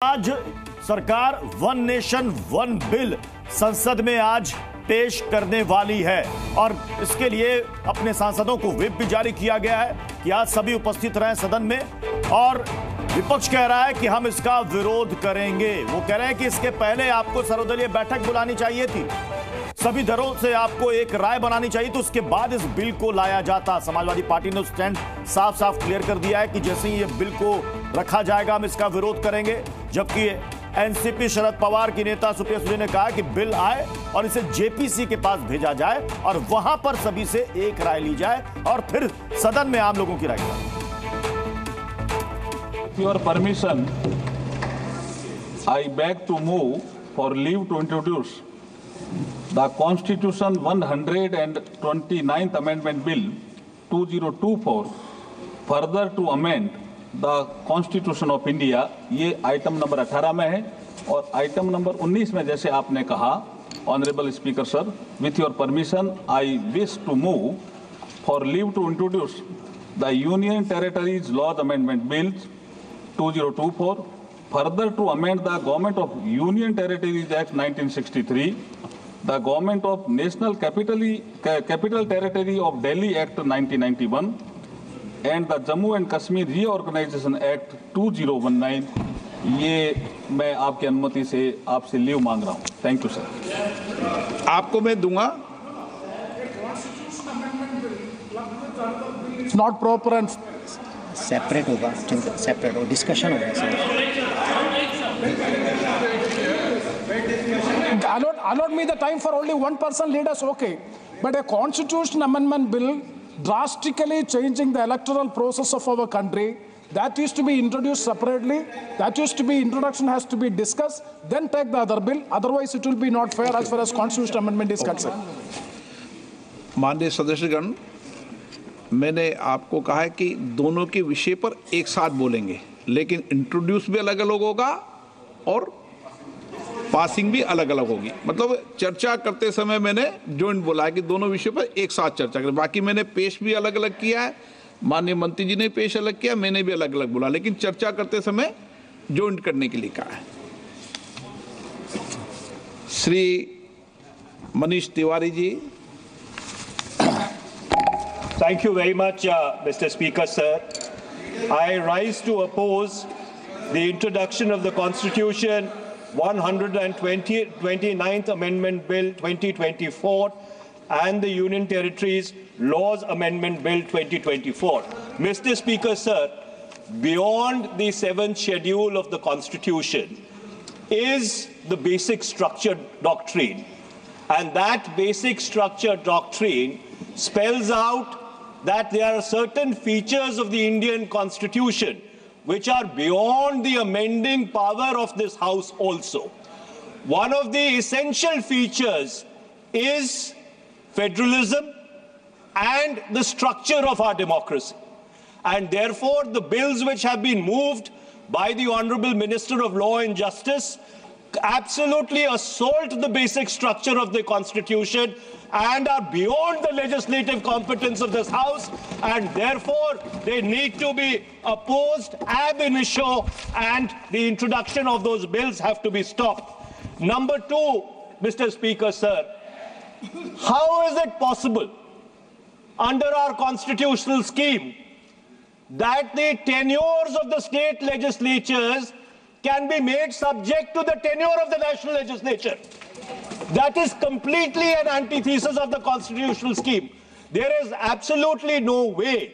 आज सरकार one nation one bill संसद में आज पेश करने वाली है और इसके लिए अपने सांसदों को व्हिप भी जारी किया गया है कि आज सभी उपस्थित रहें सदन में। और विपक्ष कह रहा है कि हम इसका विरोध करेंगे। वो कह रहे हैं कि इसके पहले आपको सर्वदलीय बैठक बुलानी चाहिए थी, सभी दलों से आपको एक राय बनानी चाहिए, तो उसके बाद इस बिल को लाया जाता। समाजवादी पार्टी ने स्टैंड साफ साफ क्लियर कर दिया है कि जैसे ही ये बिल को रखा जाएगा हम इसका विरोध करेंगे। जबकि एनसीपी शरद पवार की नेता सुप्रिया सुले ने कहा कि बिल आए और इसे जेपीसी के पास भेजा जाए और वहां पर सभी से एक राय ली जाए और फिर सदन में आम लोगों की राय ली। Your permission, I beg to move for leave to introduce the Constitution 129th Amendment Bill 2024, further to amend the Constitution of India। ये आइटम नंबर 18 में है और आइटम नंबर 19 में जैसे आपने कहा honourable speaker sir, with your permission I wish to move for leave to introduce the Union Territories Laws Amendment Bill 2024, further to amend the Government of Union Territories Act 1963, the Government of National Capital Territory of Delhi Act 1991, and the Jammu and Kashmir Reorganization Act 2019। ये मैं आपकी अनुमति से आपसे leave मांग रहा हूँ। Thank you sir. आपको मैं दूंगा। It's not proper and separate होगा, सेपरेट हो, डिस्कशन होगा sir. allot me the time for only one person leaders, okay, but a constitution amendment bill drastically changing the electoral process of our country, that used to be introduced separately, that used to be introduction has to be discussed, then take the other bill, otherwise it will be not fair as far as constitution amendment is concerned। माननीय सदस्यगण, मैंने आपको कहा है कि दोनों के विषय पर एक साथ बोलेंगे, लेकिन इंट्रोड्यूस भी अलग अलग होगा और पासिंग भी अलग अलग होगी। मतलब चर्चा करते समय मैंने जॉइंट बोला है कि दोनों विषयों पर एक साथ चर्चा करें। बाकी मैंने पेश भी अलग अलग किया है, माननीय मंत्री जी ने पेश अलग किया, मैंने भी अलग अलग बोला, लेकिन चर्चा करते समय जॉइंट करने के लिए कहा है। Shri Manish Tiwari ji. Thank you very much, Mr. Speaker, sir. I rise to oppose the introduction of the Constitution 129th Amendment Bill 2024 and the Union Territories Laws Amendment Bill 2024. Mr. Speaker, sir, beyond the 7th schedule of the Constitution is the basic structure doctrine. And that basic structure doctrine spells out that there are certain features of the Indian Constitution which are beyond the amending power of this House also. One of the essential features is federalism and the structure of our democracy. And therefore, the bills which have been moved by the Honorable Minister of Law and Justice absolutely assault the basic structure of the Constitution and are beyond the legislative competence of this House, and therefore they need to be opposed ab initio, and the introduction of those bills have to be stopped. Number two, Mr. Speaker, sir, how is it possible under our constitutional scheme that the tenures of the state legislatures can be made subject to the tenure of the national legislature? That is completely an antithesis of the constitutional scheme. There is absolutely no way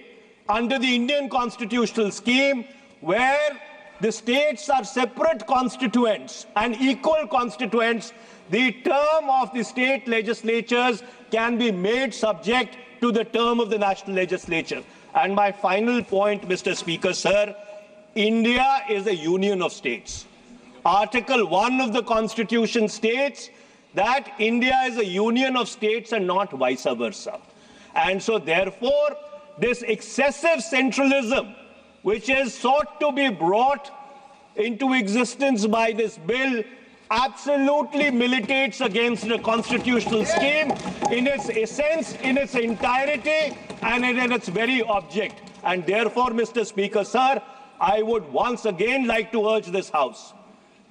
under the Indian constitutional scheme where the states are separate constituents and equal constituents, the term of the state legislatures can be made subject to the term of the national legislature. And my final point, Mr. Speaker, sir, India is a union of states. Article 1 of the Constitution states that India is a union of states and not vice versa. And so therefore, this excessive centralism which is sought to be brought into existence by this bill absolutely militates against the constitutional scheme in its essence, in its entirety, and in its very object. And therefore, Mr. Speaker, sir, I would once again like to urge this House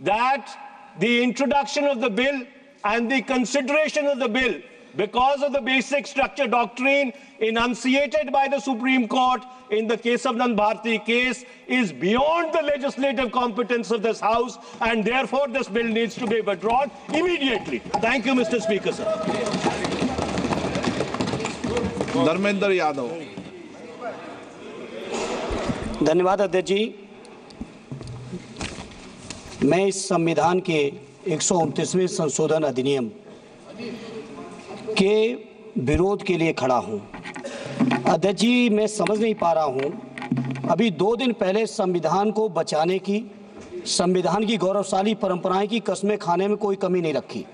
that the introduction of the bill and the consideration of the bill, because of the basic structure doctrine enunciated by the Supreme Court in the Kesavanand Bharti case, is beyond the legislative competence of this House, and therefore this bill needs to be withdrawn immediately. Thank you, Mr. Speaker, sir. Dharmendra Yadav. धन्यवाद अध्यक्ष जी। मैं इस संविधान के 129वें संशोधन अधिनियम के विरोध के लिए खड़ा हूं। अध्यक्ष जी, मैं समझ नहीं पा रहा हूं, अभी 2 दिन पहले संविधान को बचाने की, संविधान की गौरवशाली परंपराएं की कस्में खाने में कोई कमी नहीं रखी।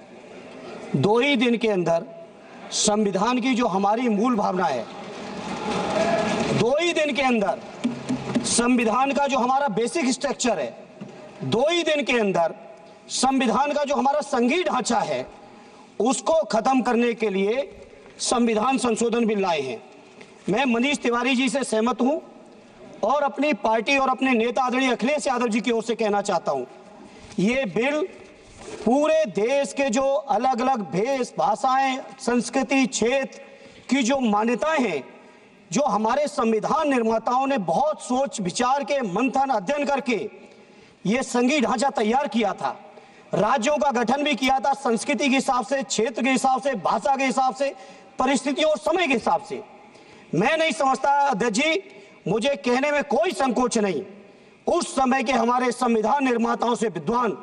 2 ही दिन के अंदर संविधान की जो हमारी मूल भावना है, 2 ही दिन के अंदर संविधान का जो हमारा बेसिक स्ट्रक्चर है, 2 ही दिन के अंदर संविधान का जो हमारा संघीय ढांचा है, उसको खत्म करने के लिए संविधान संशोधन बिल लाए हैं। मैं मनीष तिवारी जी से सहमत हूं और अपनी पार्टी और अपने नेता आदरणीय अखिलेश यादव जी की ओर से कहना चाहता हूं, ये बिल पूरे देश के जो अलग अलग भेष, भाषाएं, संस्कृति, क्षेत्र की जो मान्यताएं हैं, जो हमारे संविधान निर्माताओं ने बहुत सोच विचार के मंथन अध्ययन करके ये संघीय ढांचा तैयार किया था, राज्यों का गठन भी किया था, संस्कृति के हिसाब से, क्षेत्र के हिसाब से, भाषा के हिसाब से, परिस्थितियों और समय के हिसाब से। मैं नहीं समझता अध्यक्ष जी, मुझे कहने में कोई संकोच नहीं, उस समय के हमारे संविधान निर्माताओं से विद्वान,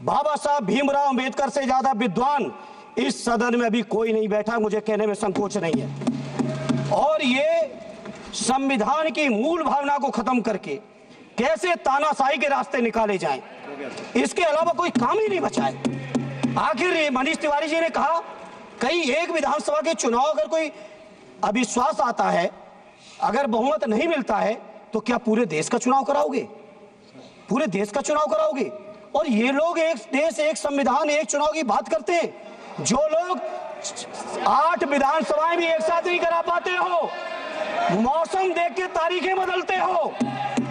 बाबा साहब भीमराव अंबेडकर से ज्यादा विद्वान इस सदन में अभी कोई नहीं बैठा, मुझे कहने में संकोच नहीं है। और ये संविधान की मूल भावना को खत्म करके कैसे तानाशाही के रास्ते निकाले जाएं, इसके अलावा कोई काम ही नहीं बचा है। आखिर मनीष तिवारी जी ने कहा, कहीं एक विधानसभा के चुनाव अगर कोई अविश्वास आता है, अगर बहुमत नहीं मिलता है, तो क्या पूरे देश का चुनाव कराओगे? पूरे देश का चुनाव कराओगे? और ये लोग एक देश, एक संविधान, एक चुनाव की बात करते हैं। जो लोग 8 विधानसभाएं भी एक साथ नहीं करा पाते हो, मौसम देख के तारीखें बदलते हो,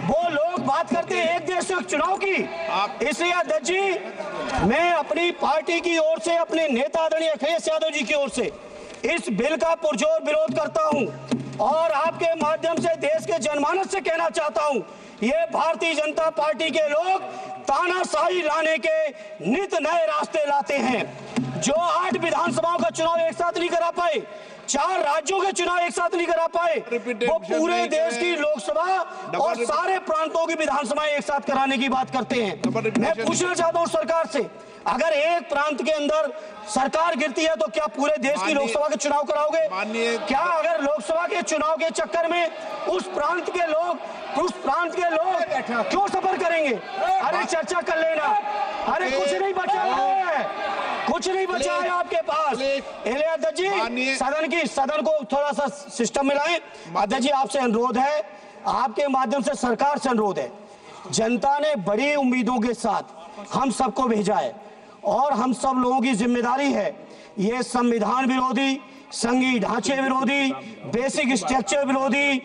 वो लोग बात करते हैं एक देश एक चुनाव की। इसलिए अध्यक्ष जी, मैं अपनी पार्टी की ओर से, अपने नेता आदरणीय अखिलेश यादव जी की ओर से इस बिल का पुरजोर विरोध करता हूं और आपके माध्यम से देश के जनमानस से कहना चाहता हूं, ये भारतीय जनता पार्टी के लोग तानाशाही लाने के नित नए रास्ते लाते हैं। जो 8 विधानसभाओं का चुनाव एक साथ नहीं करा पाए, 4 राज्यों के चुनाव एक साथ नहीं करा पाए, वो पूरे देश की लोकसभा और सारे प्रांतों की विधानसभाएं एक साथ कराने की बात करते हैं। मैं पूछना चाहता हूं सरकार से, अगर एक प्रांत के अंदर सरकार गिरती है तो क्या पूरे देश की लोकसभा के चुनाव कराओगे? क्या अगर लोकसभा के चुनाव के चक्कर में उस प्रांत के लोग क्यों सफर करेंगे? अरे चर्चा कर लेना। अरे कुछ नहीं बचा है, कुछ नहीं बचा है आपके पास। अध्यक्ष जी, सदन को थोड़ा सा सिस्टम में लाएं। अध्यक्ष जी, आपसे अनुरोध है, आपके माध्यम से सरकार से अनुरोध है, जनता ने बड़ी उम्मीदों के साथ हम सबको भेजा है और हम सब लोगों की जिम्मेदारी है, ये संविधान विरोधी, संघीय ढांचे विरोधी, बेसिक स्ट्रक्चर विरोधी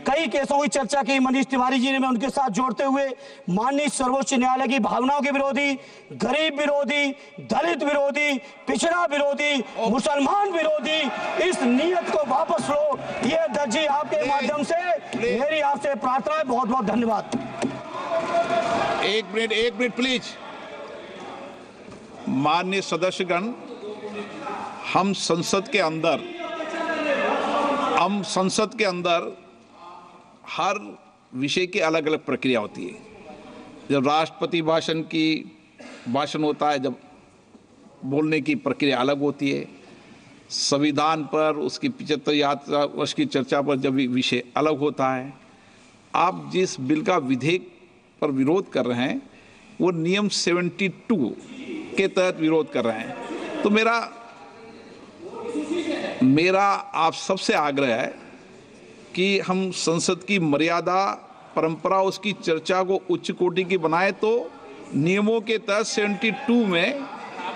कई केसों की चर्चा की मनीष तिवारी जी ने, मैं उनके साथ जोड़ते हुए माननीय सर्वोच्च न्यायालय की भावनाओं के विरोधी, गरीब विरोधी, दलित विरोधी, पिछड़ा विरोधी, मुसलमान विरोधी, इस नीयत को वापस लो। ये अध्यक्ष जी, आपके माध्यम से मेरी आपसे प्रार्थना है। बहुत बहुत धन्यवाद। एक मिनट प्लीज। माननीय सदस्यगण, हम संसद के अंदर हर विषय की अलग अलग प्रक्रिया होती है। जब राष्ट्रपति भाषण होता है, जब बोलने की प्रक्रिया अलग होती है। संविधान पर, उसकी 75 वर्ष की चर्चा पर जब विषय अलग होता है। आप जिस बिल का विधेयक पर विरोध कर रहे हैं, वो नियम 72 के तहत विरोध कर रहे हैं। तो मेरा आप सबसे आग्रह है कि हम संसद की मर्यादा, परंपरा, उसकी चर्चा को उच्च कोटि की बनाए। तो नियमों के तहत 72 में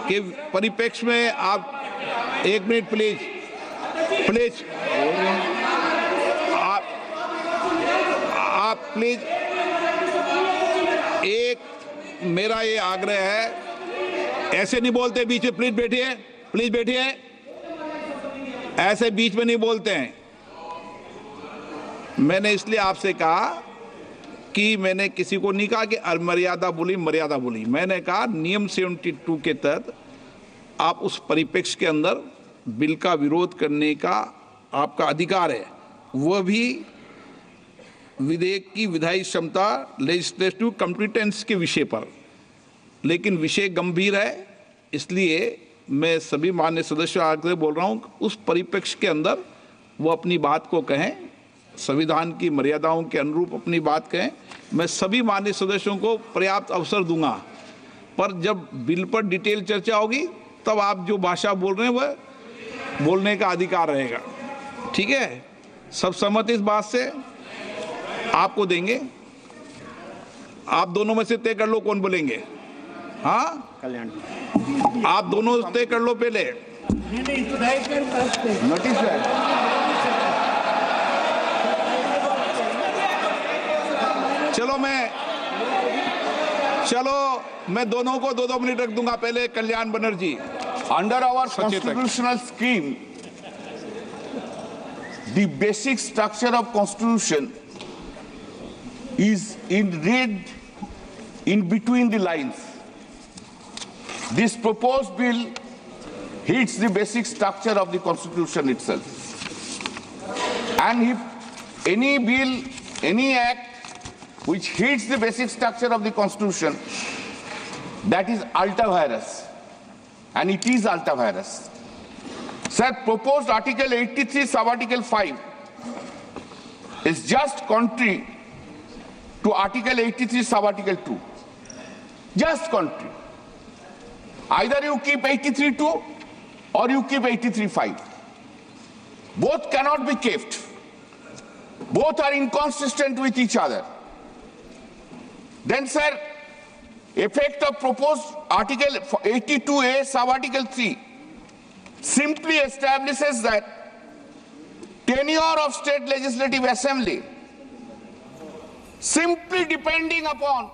के परिप्रेक्ष्य में आप एक मिनट प्लीज आप प्लीज एक मेरा ये आग्रह है, ऐसे नहीं बोलते बीच में, प्लीज बैठिए, प्लीज बैठिए, ऐसे बीच में नहीं बोलते हैं। मैंने इसलिए आपसे कहा कि मैंने किसी को नहीं कहा कि मर्यादा बोली, मर्यादा बोली। मैंने कहा नियम 72 के तहत आप उस परिप्रेक्ष्य के अंदर बिल का विरोध करने का आपका अधिकार है, वह भी विधेयक की विधायी क्षमता, लेजिस्लेटिव कॉम्पिटेंस के विषय पर। लेकिन विषय गंभीर है, इसलिए मैं सभी माननीय सदस्यों आगे बोल रहा हूं, उस परिप्रेक्ष्य के अंदर वो अपनी बात को कहें, संविधान की मर्यादाओं के अनुरूप अपनी बात कहें। मैं सभी माननीय सदस्यों को पर्याप्त अवसर दूंगा, पर जब बिल पर डिटेल चर्चा होगी तब आप जो भाषा बोल रहे हैं वह बोलने का अधिकार रहेगा। ठीक है, सब सहमत इस बात से? आपको देंगे, आप दोनों में से तय कर लो कौन बोलेंगे। हाँ, कल्याण, आप दोनों तय कर लो पहले। नोटिस है, चलो मैं दोनों को 2-2 मिनट रख दूंगा। पहले Kalyan Banerjee. Under our constitutional scheme, the basic structure of constitution is read in between the lines. This proposed bill hits the basic structure of the constitution itself. And if any bill, any act which hits the basic structure of the constitution, that is ultra-virus. And it is ultra-virus. Sir, proposed Article 83, Sub-Article 5 is just contrary to Article 83, Sub-Article 2. Just contrary. Either you keep 83.2 or you keep 83.5. Both cannot be kept. Both are inconsistent with each other. Then, sir, effect of proposed Article 82A, Sub-Article 3 simply establishes that tenure of state legislative assembly simply depending upon